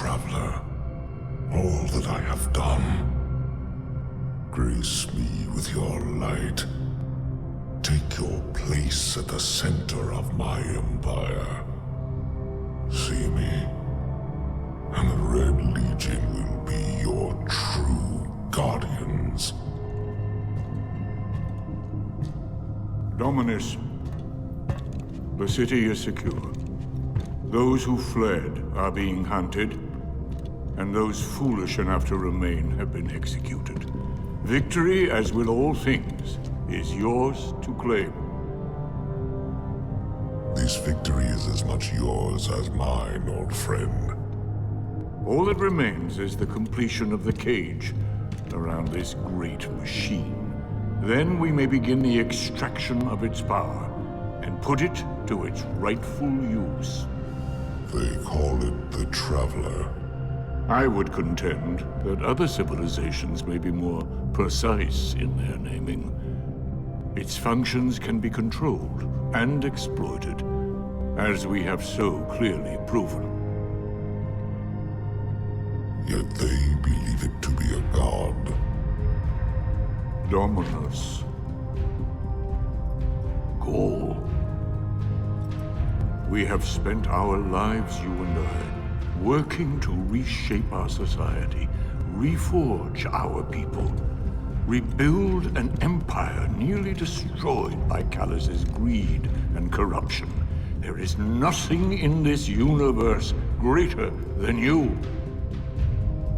traveler, all that I have done. Grace me with your light. Take your place at the center of my empire. See me, and the Red Legion will be your true guardians. Dominus, the city is secure. Those who fled are being hunted, and those foolish enough to remain have been executed. Victory, as with all things, is yours to claim. This victory is as much yours as mine, old friend. All that remains is the completion of the cage around this great machine. Then we may begin the extraction of its power and put it to its rightful use. They call it the Traveler. I would contend that other civilizations may be more precise in their naming. Its functions can be controlled and exploited, as we have so clearly proven. Yet they believe it to be a god. Dominus. Gaul. We have spent our lives, you and I, working to reshape our society, reforge our people, rebuild an empire nearly destroyed by Callus's greed and corruption. There is nothing in this universe greater than you.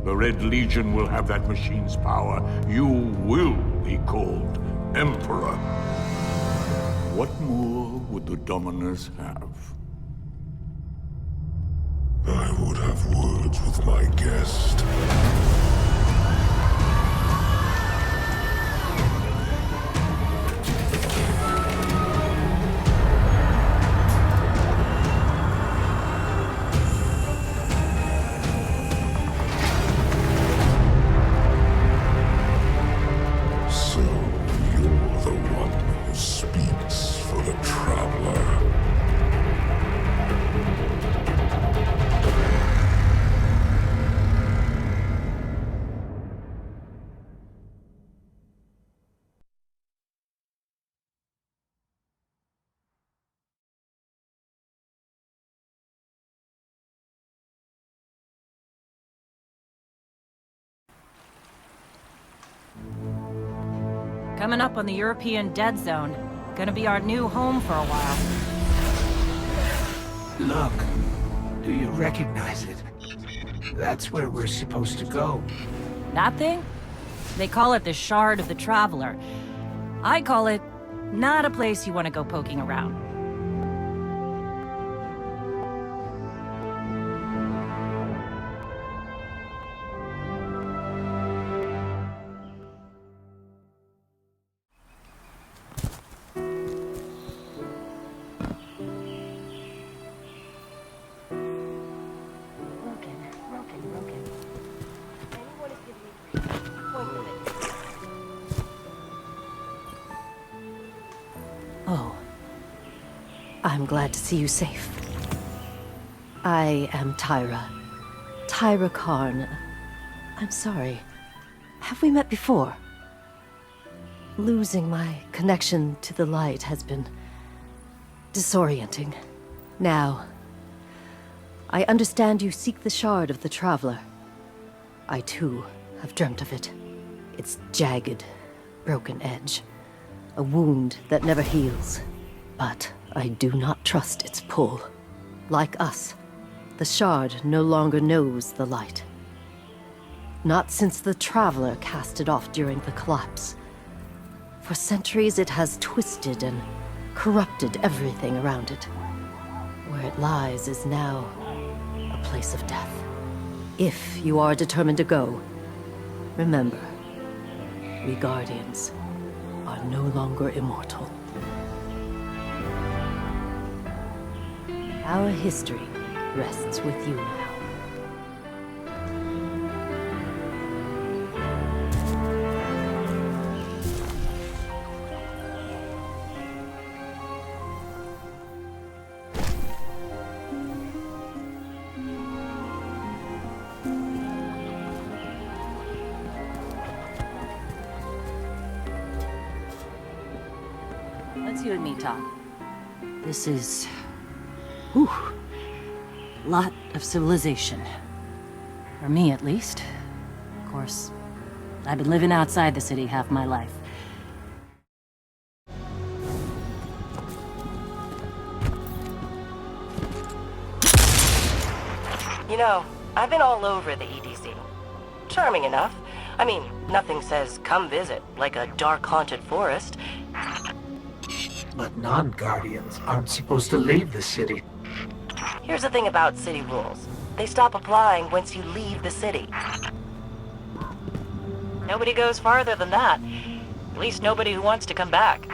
The Red Legion will have that machine's power. You will be called Emperor. What more would the Dominus have? I would have words with my guest. So you're the one who speaks for the Traveler. Coming up on the European Dead Zone. Gonna be our new home for a while. Look, do you recognize it? That's where we're supposed to go. That thing? They call it the Shard of the Traveler. I call it not a place you want to go poking around. Oh. I'm glad to see you safe. I am Tyra. Tyra Karn. I'm sorry. Have we met before? Losing my connection to the light has been disorienting. Now, I understand you seek the Shard of the Traveler. I too have dreamt of it. Its jagged, broken edge. A wound that never heals. But I do not trust its pull. Like us, the Shard no longer knows the light. Not since the Traveler cast it off during the collapse. For centuries it has twisted and corrupted everything around it. Where it lies is now a place of death. If you are determined to go, remember, we Guardians are no longer immortal. Our history rests with you now. let's you and me talk. This is... whew, lot of civilization. For me, at least. Of course, I've been living outside the city half my life. You know, I've been all over the EDC. Charming enough. I mean, nothing says come visit, like a dark haunted forest. But non-Guardians aren't supposed to leave the city. Here's the thing about city rules. They stop applying once you leave the city. Nobody goes farther than that. At least nobody who wants to come back.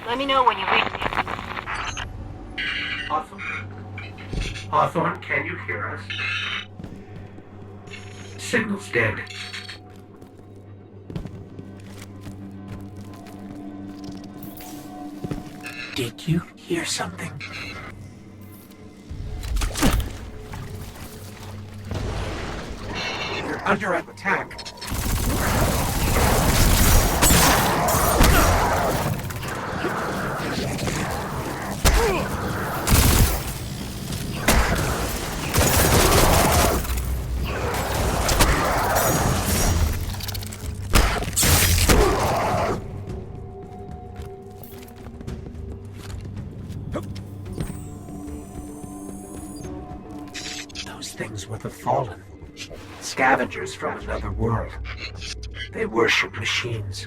Let me know when you reach me. Hawthorne, can you hear us? Signal's dead. Did you hear something? You're under attack. Those things were the Fallen. Scavengers from another world. They worship machines.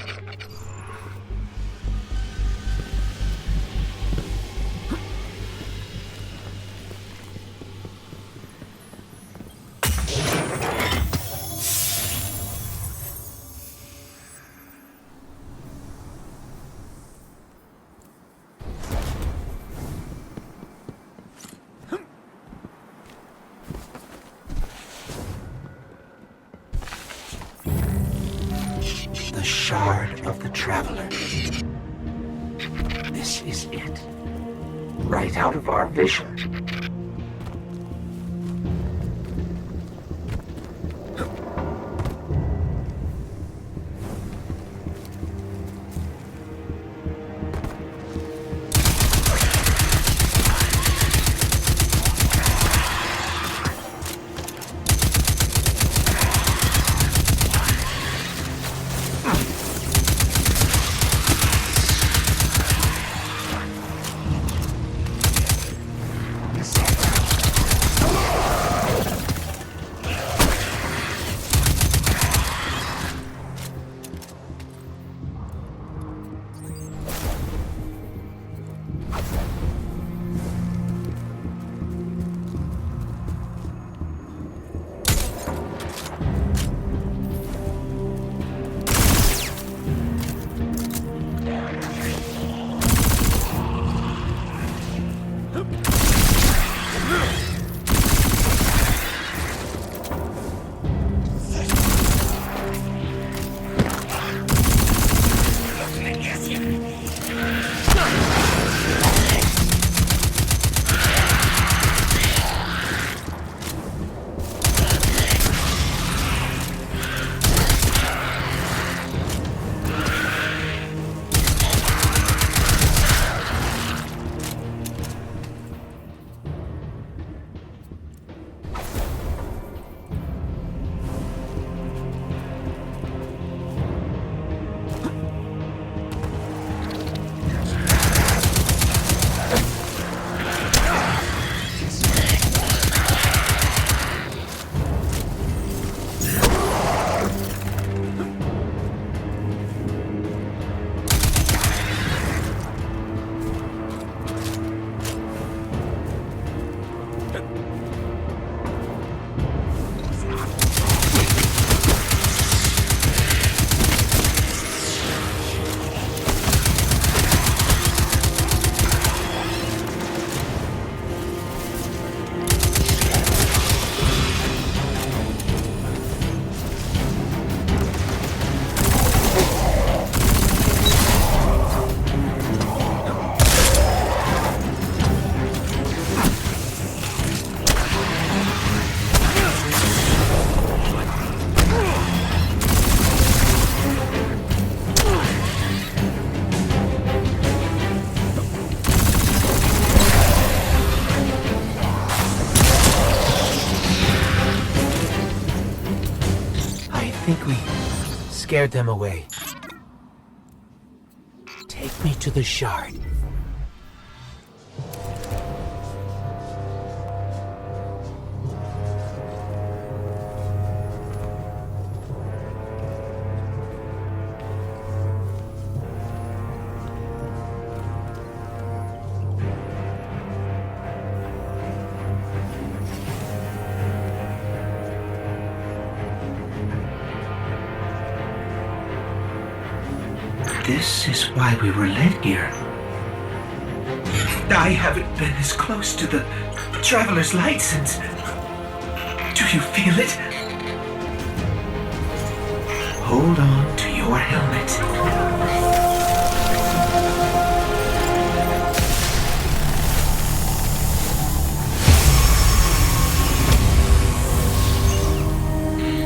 The Shard of the Traveler. This is it. Right out of our vision. scared them away. Take me to the shard. This is why we were led here. I haven't been this close to the Traveler's Light since... Do you feel it? Hold on to your helmet.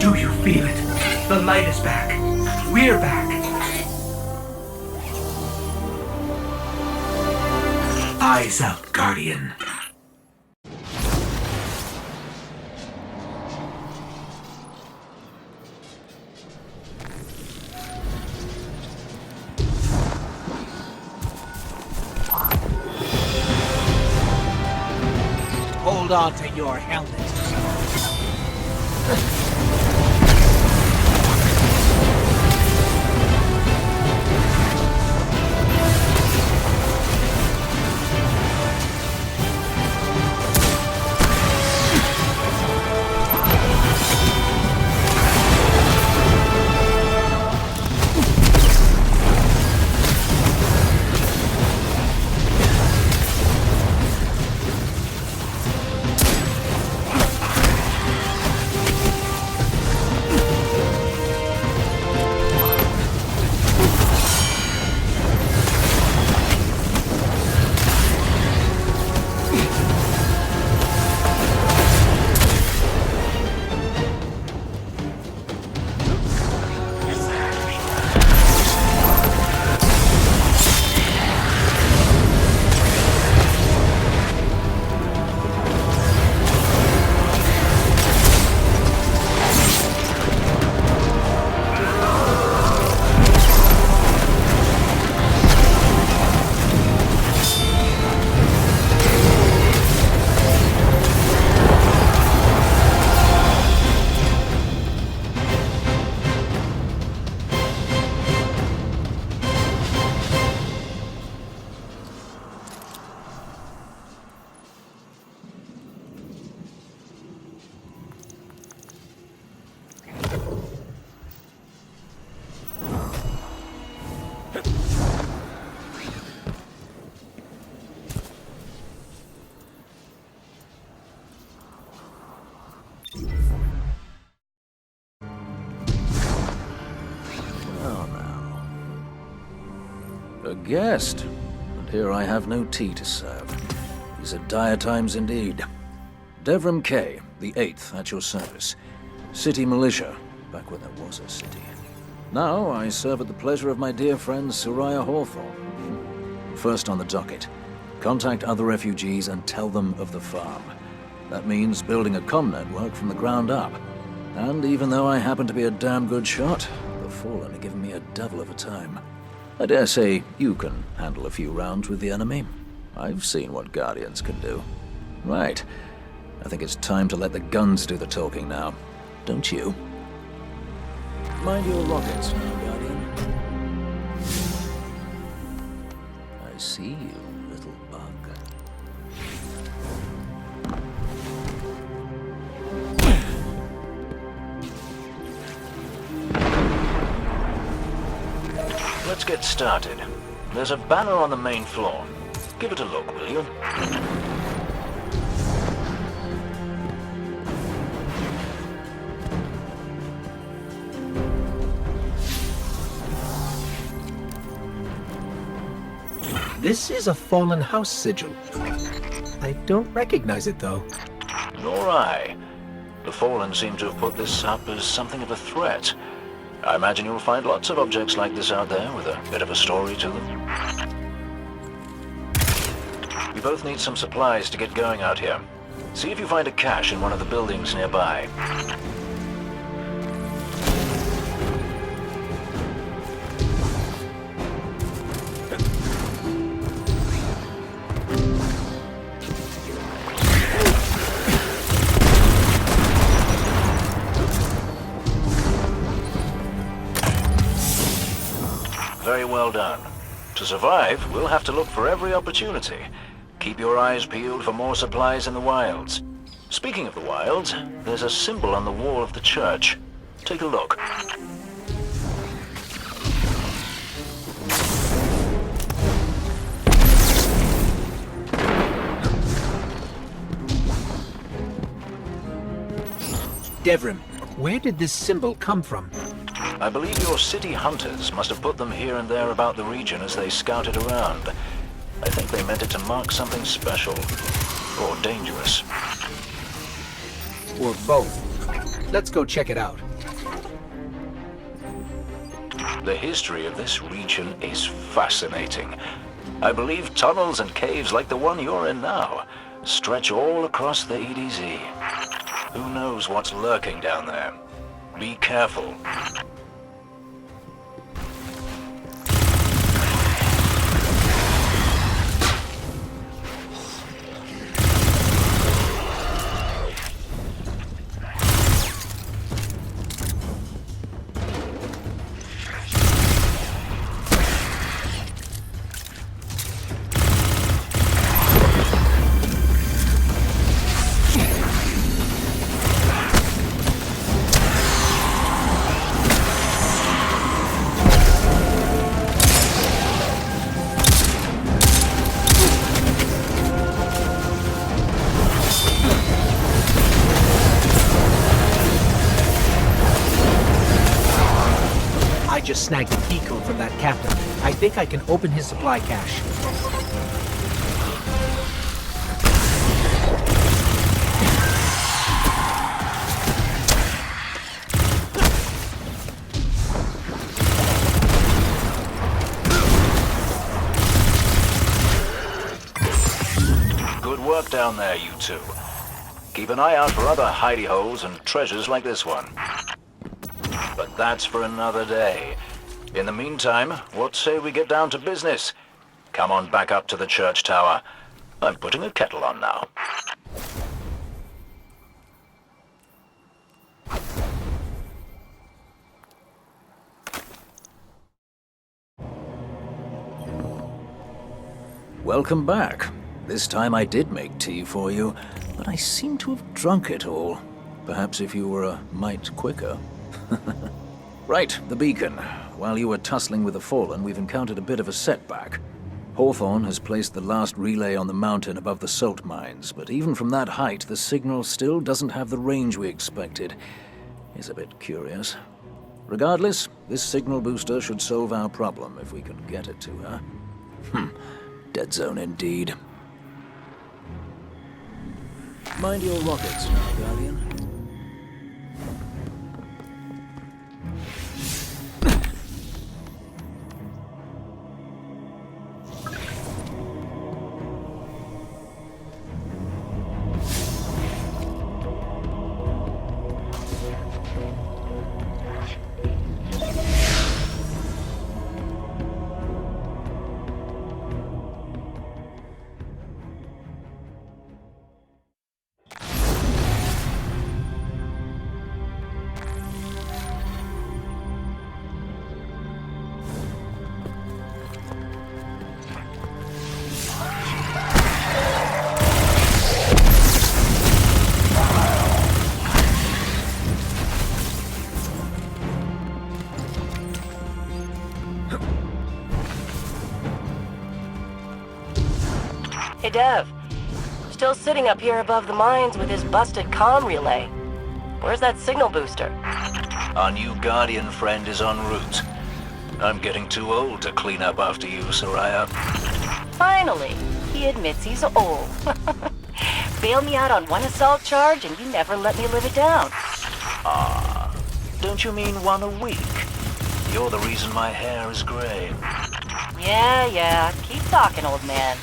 Do you feel it? The light is back. We're back. Eyes out, Guardian. Hold on to your helmet. A guest, and here I have no tea to serve. These are dire times indeed. Devram K, the 8th, at your service. City militia, back when there was a city. Now I serve at the pleasure of my dear friend Soraya Hawthorne. First on the docket, contact other refugees and tell them of the farm. That means building a comm network from the ground up. And even though I happen to be a damn good shot, the Fallen are giving me a devil of a time. I dare say you can handle a few rounds with the enemy. I've seen what Guardians can do. Right. I think it's time to let the guns do the talking now. Don't you? Mind your rockets now, Guardian. I see you, little bug. Let's get started. There's a banner on the main floor. Give it a look, will you? This is a fallen house sigil. I don't recognize it, though. Nor I. The Fallen seem to have put this up as something of a threat. I imagine you'll find lots of objects like this out there with a bit of a story to them. We both need some supplies to get going out here. See if you find a cache in one of the buildings nearby. Very well done. To survive, we'll have to look for every opportunity. Keep your eyes peeled for more supplies in the wilds. Speaking of the wilds, there's a symbol on the wall of the church. Take a look. Devrim, where did this symbol come from? I believe your city hunters must have put them here and there about the region as they scouted around. I think they meant it to mark something special. Or dangerous. Or both. Let's go check it out. The history of this region is fascinating. I believe tunnels and caves like the one you're in now stretch all across the EDZ. Who knows what's lurking down there? Be careful. I just snagged a key code from that captain. I think I can open his supply cache. Good work down there, you two. Keep an eye out for other hidey holes and treasures like this one. But that's for another day. In the meantime, what say we get down to business? Come on back up to the church tower. I'm putting a kettle on now. Welcome back. This time I did make tea for you, but I seem to have drunk it all. Perhaps if you were a mite quicker. Right, the beacon. While you were tussling with the Fallen, we've encountered a bit of a setback. Hawthorne has placed the last relay on the mountain above the salt mines, but even from that height, the signal still doesn't have the range we expected. It's a bit curious. Regardless, this signal booster should solve our problem if we can get it to her. Dead zone indeed. Mind your rockets now, Guardian. Hey, Dev. Still sitting up here above the mines with his busted comm relay. Where's that signal booster? Our new Guardian friend is en route. I'm getting too old to clean up after you, Soraya. Finally, he admits he's old. Bail me out on one assault charge and you never let me live it down. Ah, don't you mean one a week? You're the reason my hair is gray. Yeah, keep talking, old man.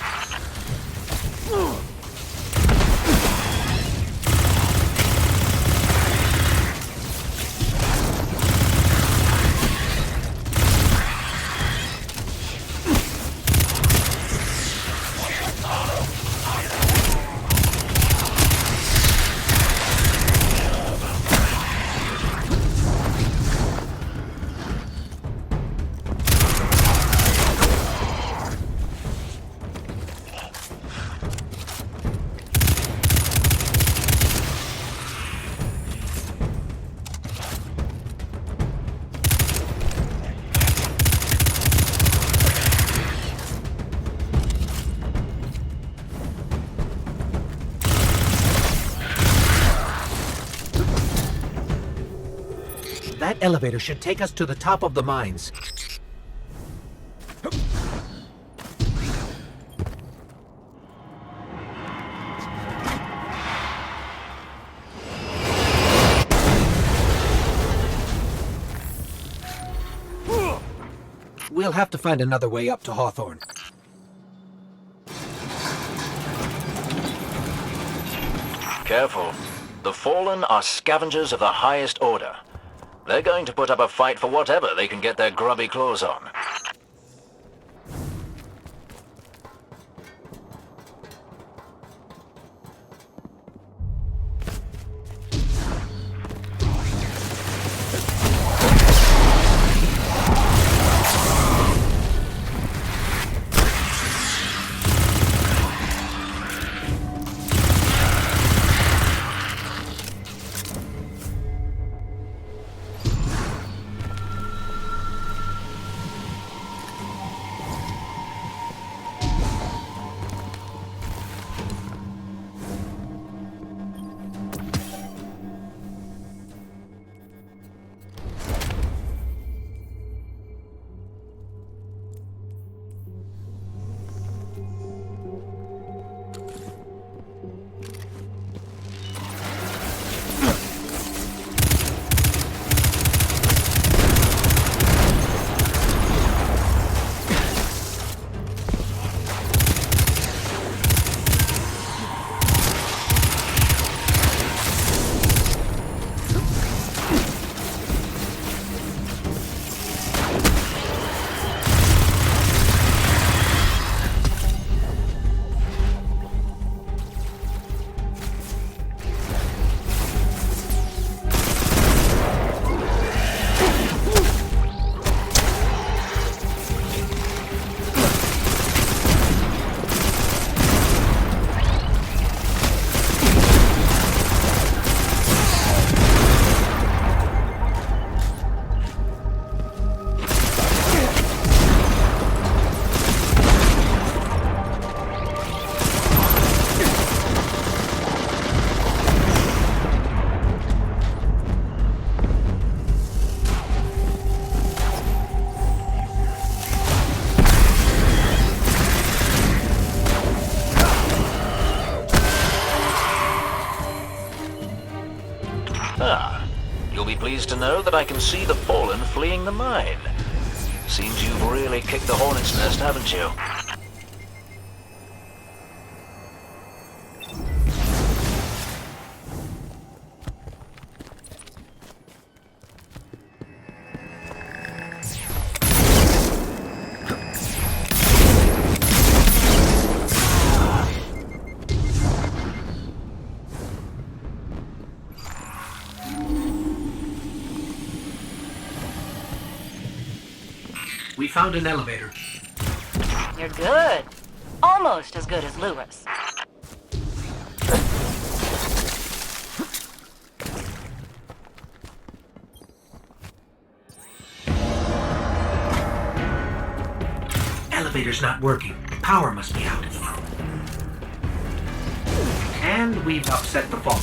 That elevator should take us to the top of the mines. We'll have to find another way up to Hawthorne. Careful. The Fallen are scavengers of the highest order. They're going to put up a fight for whatever they can get their grubby claws on. You'll be pleased to know that I can see the Fallen fleeing the mine. Seems you've really kicked the hornet's nest, haven't you? We found an elevator. You're good. Almost as good as Lewis. Elevator's not working. Power must be out. And we've upset the Fallen.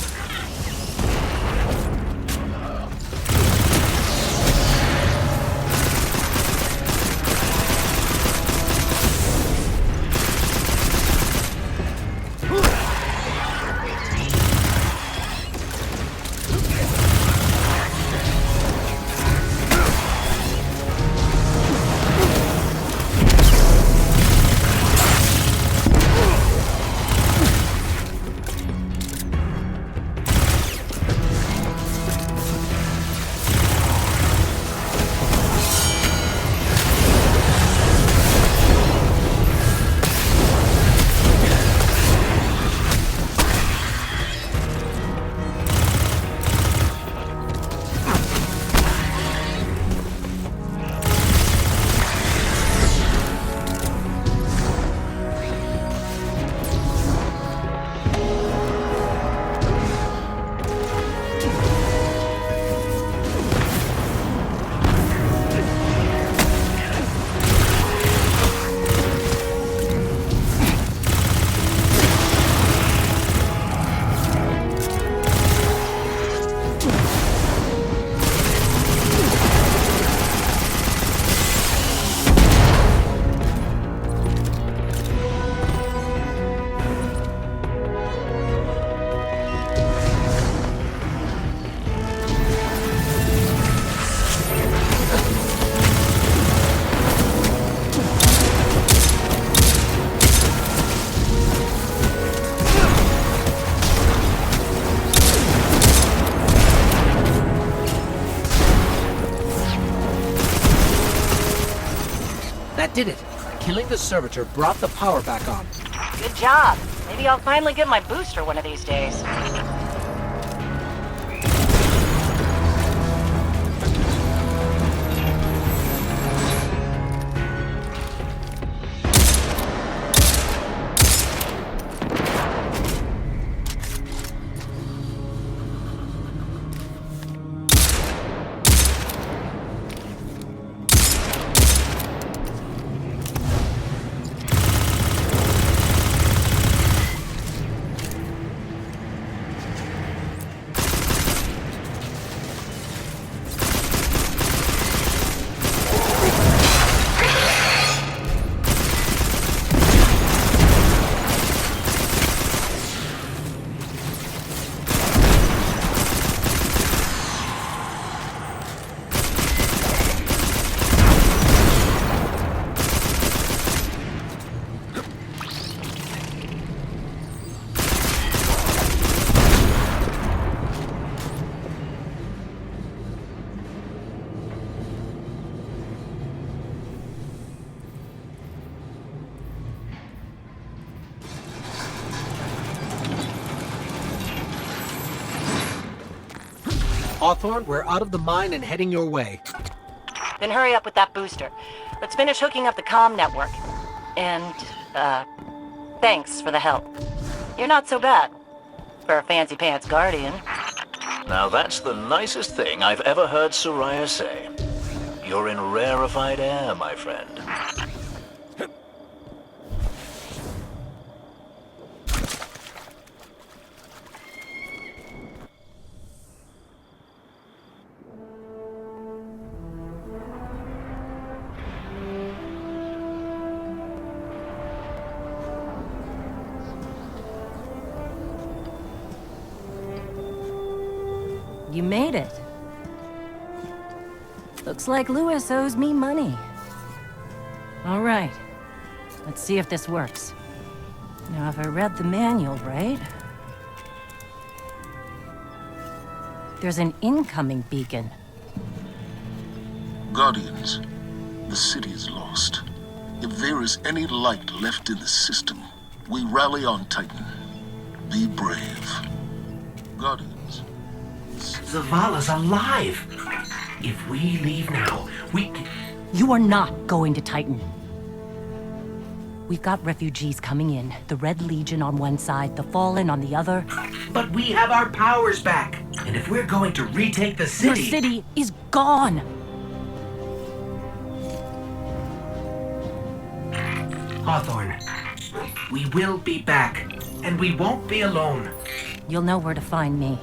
That did it. Killing the servitor brought the power back on. Good job. Maybe I'll finally get my booster one of these days. Hawthorne, we're out of the mine and heading your way. Then hurry up with that booster. Let's finish hooking up the comm network. And, thanks for the help. You're not so bad. For a fancy pants guardian. Now that's the nicest thing I've ever heard Soraya say. You're in rarefied air, my friend. You made it. Looks like Lewis owes me money. All right. Let's see if this works. Now, if I read the manual right... There's an incoming beacon. Guardians, the city is lost. If there is any light left in the system, we rally on Titan. Be brave. Guardians. Zavala's alive! If we leave now, we can... You are not going to Titan. We've got refugees coming in. The Red Legion on one side, the Fallen on the other. But we have our powers back! And if we're going to retake the city... Your city is gone! Hawthorne, we will be back. And we won't be alone. You'll know where to find me.